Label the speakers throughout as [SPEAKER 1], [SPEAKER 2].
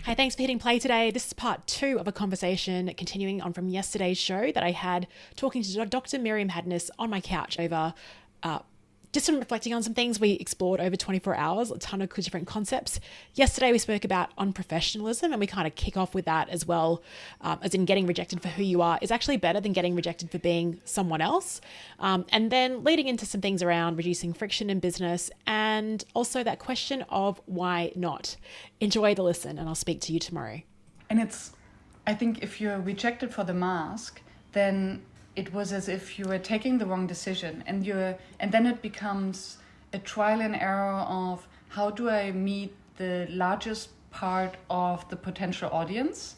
[SPEAKER 1] Hey, thanks for hitting play today. This is part 2 of a conversation continuing on from yesterday's show that I had talking to Dr. Myriam Hadnes on my couch over just some reflecting on some things we explored over 24 hours, a ton of different concepts. Yesterday we spoke about unprofessionalism, and we kind of kick off with that as well, as in getting rejected for who you are is actually better than getting rejected for being someone else. And then leading into some things around reducing friction in business and also that question of why not. Enjoy the listen, and I'll speak to you tomorrow.
[SPEAKER 2] And I think if you're rejected for the mask, then it was as if you were taking the wrong decision, and then it becomes a trial and error of how do I meet the largest part of the potential audience,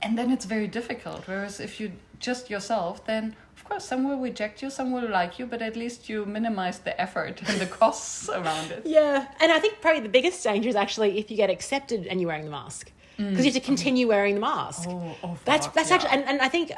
[SPEAKER 2] and then it's very difficult. Whereas if you just yourself, then of course some will reject you, some will like you, but at least you minimize the effort and the costs around it.
[SPEAKER 1] Yeah, and I think probably the biggest danger is actually if you get accepted and you're wearing the mask, because you have to continue wearing the mask. That's actually, and I think.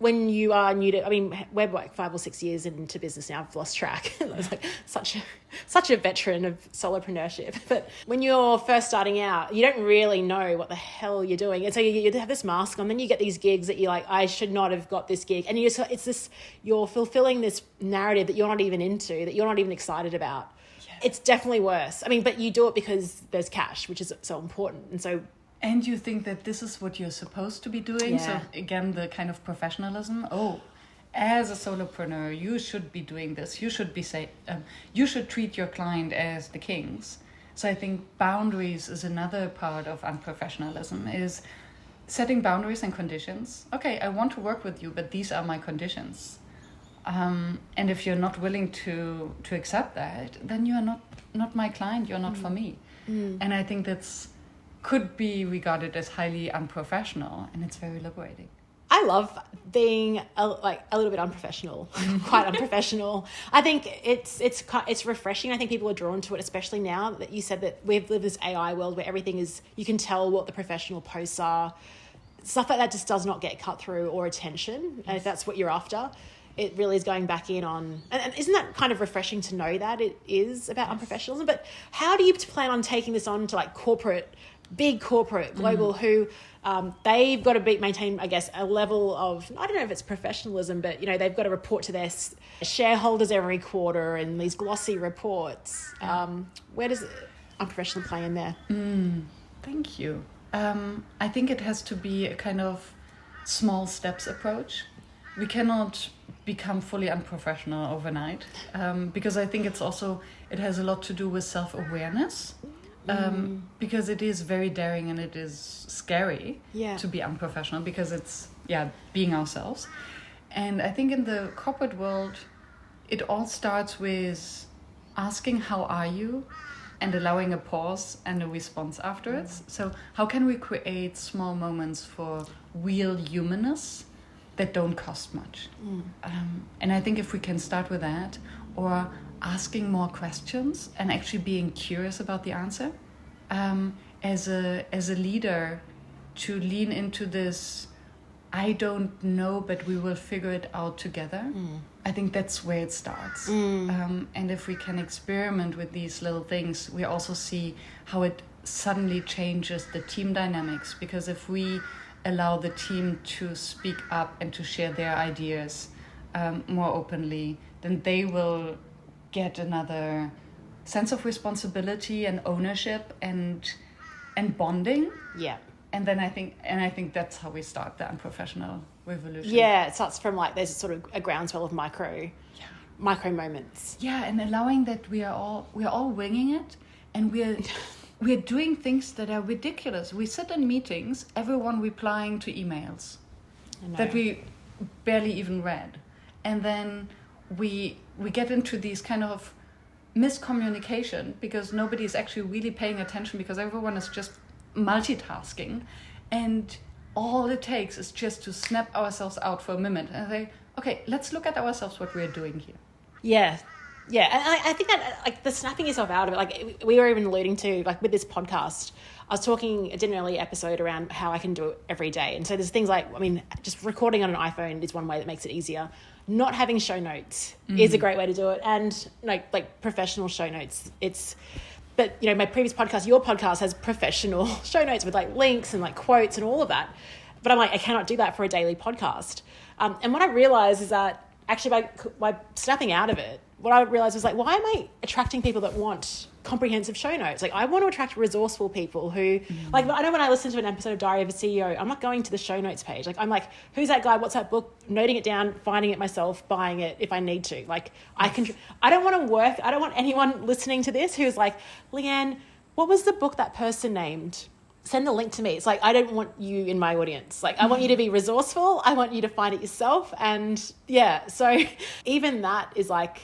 [SPEAKER 1] When you are new to, I mean, we're like 5 or 6 years into business now. I've lost track. I was like such a veteran of solopreneurship. But when you're first starting out, you don't really know what the hell you're doing, and so you have this mask on. Then you get these gigs that you're like, I should not have got this gig, and you're fulfilling this narrative that you're not even into, that you're not even excited about. Yes. It's definitely worse. I mean, but you do it because there's cash, which is so important, and so.
[SPEAKER 2] And you think that this is what you're supposed to be doing. Yeah. So again, the kind of professionalism. As a solopreneur, you should be doing this. You should you should treat your client as the kings. So I think boundaries is another part of unprofessionalism, is setting boundaries and conditions. Okay, I want to work with you, but these are my conditions. And if you're not willing to accept that, then you are not my client. You're not for me. And I think could be regarded as highly unprofessional, and it's very liberating.
[SPEAKER 1] I love being a little bit unprofessional, quite unprofessional. I think it's refreshing. I think people are drawn to it, especially now that you said that we've lived this AI world where everything is, you can tell what the professional posts are. Stuff like that just does not get cut through or attention. And if that's what you're after, it really is going back in on, and isn't that kind of refreshing to know that it is about unprofessionalism? But how do you plan on taking this on to like big corporate, global, who they've got to maintain, I guess, a level of, I don't know if it's professionalism, but, they've got to report to their shareholders every quarter and these glossy reports. Where does unprofessional play in there?
[SPEAKER 2] Thank you. I think it has to be a kind of small steps approach. We cannot become fully unprofessional overnight, because I think it has a lot to do with self-awareness. Because it is very daring and it is scary to be unprofessional, because it's being ourselves. And I think in the corporate world, it all starts with asking how are you, and allowing a pause and a response afterwards. So how can we create small moments for real humanness that don't cost much? And I think if we can start with that, or asking more questions and actually being curious about the answer, as a leader, to lean into this, I don't know, but we will figure it out together. I think that's where it starts. And if we can experiment with these little things, we also see how it suddenly changes the team dynamics, because if we allow the team to speak up and to share their ideas more openly, then they will get another sense of responsibility and ownership and bonding. Yeah. And then I think that's how we start the unprofessional revolution.
[SPEAKER 1] Yeah, it starts from there's sort of a groundswell of micro moments.
[SPEAKER 2] Yeah, and allowing that we are all winging it, and we're doing things that are ridiculous. We sit in meetings, everyone replying to emails that we barely even read, and then we get into these kind of miscommunication because nobody is actually really paying attention, because everyone is just multitasking, and all it takes is just to snap ourselves out for a minute and say, okay, let's look at ourselves, what we're doing here.
[SPEAKER 1] Yeah, and I think that the snapping yourself out of it, we were even alluding to, with this podcast, I was talking, I did an early episode around how I can do it every day. And so there's things just recording on an iPhone is one way that makes it easier. Not having show notes is a great way to do it. And professional show notes, But, you know, my previous podcast, your podcast, has professional show notes with like links and like quotes and all of that. But I'm like, I cannot do that for a daily podcast. And what I realized is that actually by stepping out of it, what I realized was like, why am I attracting people that want comprehensive show notes? Like, I want to attract resourceful people who, like, I know when I listen to an episode of Diary of a CEO, I'm not going to the show notes page. Like, I'm like, who's that guy? What's that book? Noting it down, finding it myself, buying it if I need to. Like, I don't want to work. I don't want anyone listening to this who's like, Leanne, what was the book that person named? Send the link to me. It's like, I don't want you in my audience. Like, I want you to be resourceful. I want you to find it yourself. And yeah, so even that is like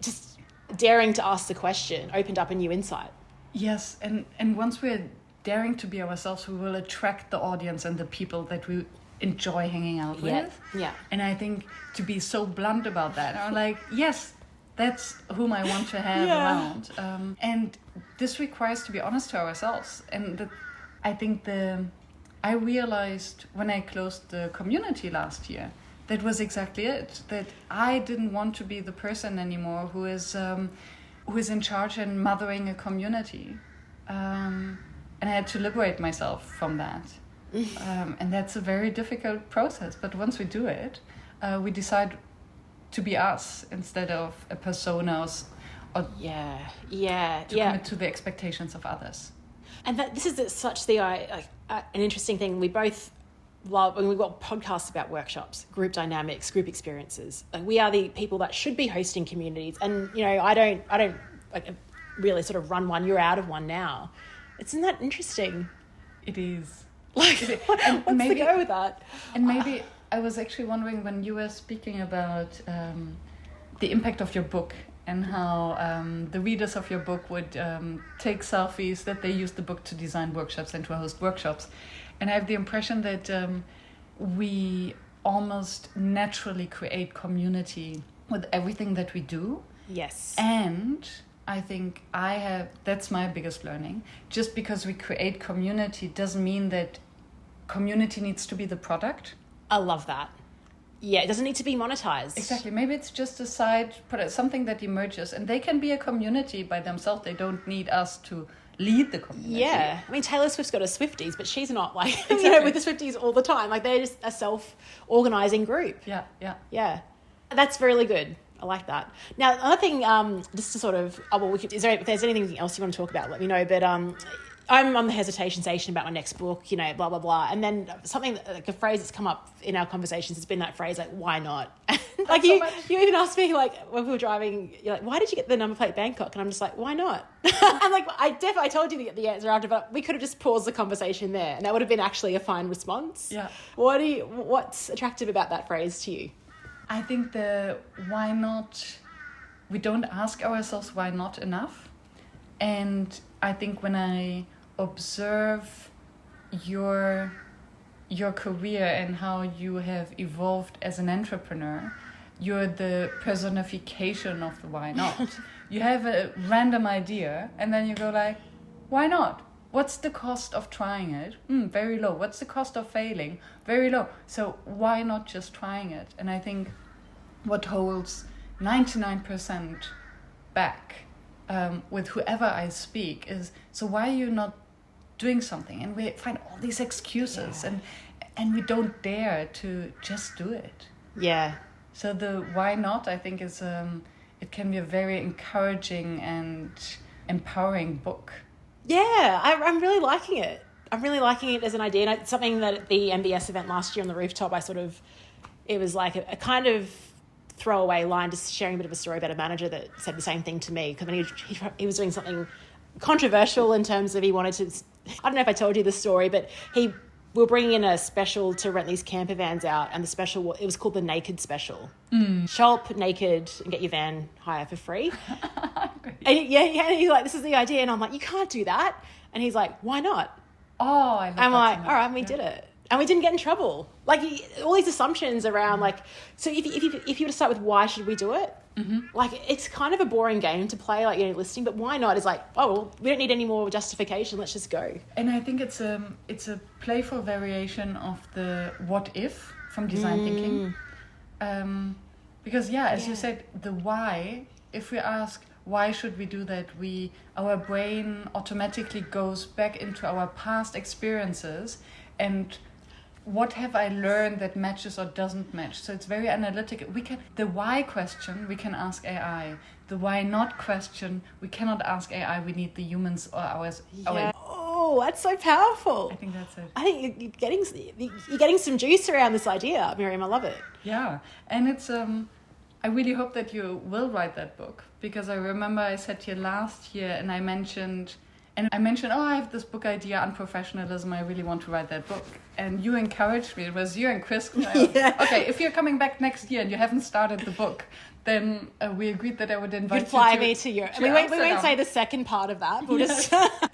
[SPEAKER 1] just daring to ask the question opened up a new insight.
[SPEAKER 2] Yes, and once we're daring to be ourselves, we will attract the audience and the people that we enjoy hanging out with.
[SPEAKER 1] Yeah.
[SPEAKER 2] And I think to be so blunt about that, I'm like, yes, that's whom I want to have around. And this requires to be honest to ourselves. And I think I realized when I closed the community last year, that was exactly it. That I didn't want to be the person anymore who is in charge and mothering a community, and I had to liberate myself from that. And that's a very difficult process. But once we do it, we decide to be us instead of a persona or to commit to the expectations of others.
[SPEAKER 1] And this is such an interesting thing. We both love, and we've got podcasts about workshops, group dynamics, group experiences. Like, we are the people that should be hosting communities. And, you know, I don't like really sort of run one. You're out of one now. Isn't that interesting?
[SPEAKER 2] It is.
[SPEAKER 1] Like, what's the go with that?
[SPEAKER 2] And maybe I was actually wondering when you were speaking about the impact of your book and how the readers of your book would take selfies, that they use the book to design workshops and to host workshops. And I have the impression that we almost naturally create community with everything that we do.
[SPEAKER 1] Yes.
[SPEAKER 2] And I think that's my biggest learning. Just because we create community doesn't mean that community needs to be the product.
[SPEAKER 1] I love that. Yeah, it doesn't need to be monetized.
[SPEAKER 2] Exactly. Maybe it's just a side product, something that emerges, and they can be a community by themselves. They don't need us to lead the community.
[SPEAKER 1] Yeah. I mean, Taylor Swift's got a Swifties, but she's not like, you know, with the Swifties all the time. Like, they're just a self-organizing group. Yeah. That's really good. I like that. Now, another thing, just to sort of, if there's anything else you want to talk about, let me know. But I'm on the hesitation station about my next book, you know, blah, blah, blah. And then something, like a phrase that's come up in our conversations has been that phrase, like, why not? Like, you even asked me, like, when we were driving, you're like, why did you get the number plate Bangkok? And I'm just like, why not? And like, I told you the answer after, but we could have just paused the conversation there, and that would have been actually a fine response.
[SPEAKER 2] Yeah.
[SPEAKER 1] What's attractive about that phrase to you?
[SPEAKER 2] I think why not, we don't ask ourselves why not enough. And I think when I observe your career and how you have evolved as an entrepreneur, you're the personification of the why not. You have a random idea and then you go like, why not? What's the cost of trying it? Very low. What's the cost of failing? Very low. So why not just trying it? And I think what holds 99% back with whoever I speak is, so why are you not doing something? And we find all these excuses and we don't dare to just do it.
[SPEAKER 1] Yeah.
[SPEAKER 2] So the why not, I think, is it can be a very encouraging and empowering book.
[SPEAKER 1] Yeah, I'm really liking it. I'm really liking it as an idea. And it's something that at the MBS event last year on the rooftop, it was like a kind of throwaway line, just sharing a bit of a story about a manager that said the same thing to me. Because when he was doing something controversial in terms of he wanted to, I don't know if I told you the story, but we were bringing in a special to rent these camper vans out, and the special, it was called the Naked Special. Show up naked and get your van hire for free. And he's like, this is the idea. And I'm like, you can't do that. And he's like, why not?
[SPEAKER 2] Oh, I love
[SPEAKER 1] I'm
[SPEAKER 2] that
[SPEAKER 1] like,
[SPEAKER 2] so much.
[SPEAKER 1] all right, and we did it. And we didn't get in trouble. Like, all these assumptions around, like, so if you were to start with why should we do it, like, it's kind of a boring game to play, like, you know, listening, but why not is like, oh, well, we don't need any more justification, let's just go.
[SPEAKER 2] And I think it's a playful variation of the what if from design thinking. Because, as you said, the why, if we ask, why should we do that? Our brain automatically goes back into our past experiences and what have I learned that matches or doesn't match? So it's very analytical. The why question we can ask AI. The why not question we cannot ask AI. We need the humans or ours.
[SPEAKER 1] Yeah. Oh, that's so powerful.
[SPEAKER 2] I think that's it.
[SPEAKER 1] I think you're getting some juice around this idea, Myriam. I love it.
[SPEAKER 2] Yeah, and it's I really hope that you will write that book, because I remember I said to you last year and I mentioned, oh, I have this book idea, Unprofessionalism, I really want to write that book. And you encouraged me. It was you and Chris.
[SPEAKER 1] Yeah.
[SPEAKER 2] Okay, if you're coming back next year and you haven't started the book, then we agreed that I would invite
[SPEAKER 1] You'd fly
[SPEAKER 2] you
[SPEAKER 1] me to Europe.
[SPEAKER 2] to
[SPEAKER 1] We won't
[SPEAKER 2] Amsterdam.
[SPEAKER 1] say the second part of that. We'll
[SPEAKER 2] Yes.
[SPEAKER 1] just...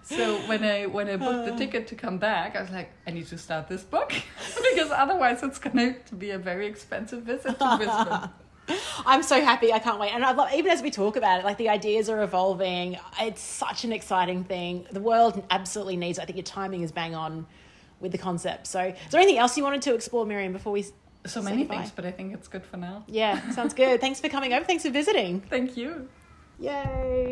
[SPEAKER 2] So when I booked the ticket to come back, I was like, I need to start this book because otherwise it's going to be a very expensive visit to Brisbane.
[SPEAKER 1] I'm so happy. I can't wait. And even as we talk about it, like the ideas are evolving. It's such an exciting thing. The world absolutely needs it. I think your timing is bang on with the concept. So is there anything else you wanted to explore, Myriam, before we
[SPEAKER 2] So
[SPEAKER 1] say
[SPEAKER 2] many
[SPEAKER 1] goodbye?
[SPEAKER 2] things, but I think it's good for now.
[SPEAKER 1] Yeah, sounds good. Thanks for coming over. Thanks for visiting.
[SPEAKER 2] Thank you.
[SPEAKER 1] Yay.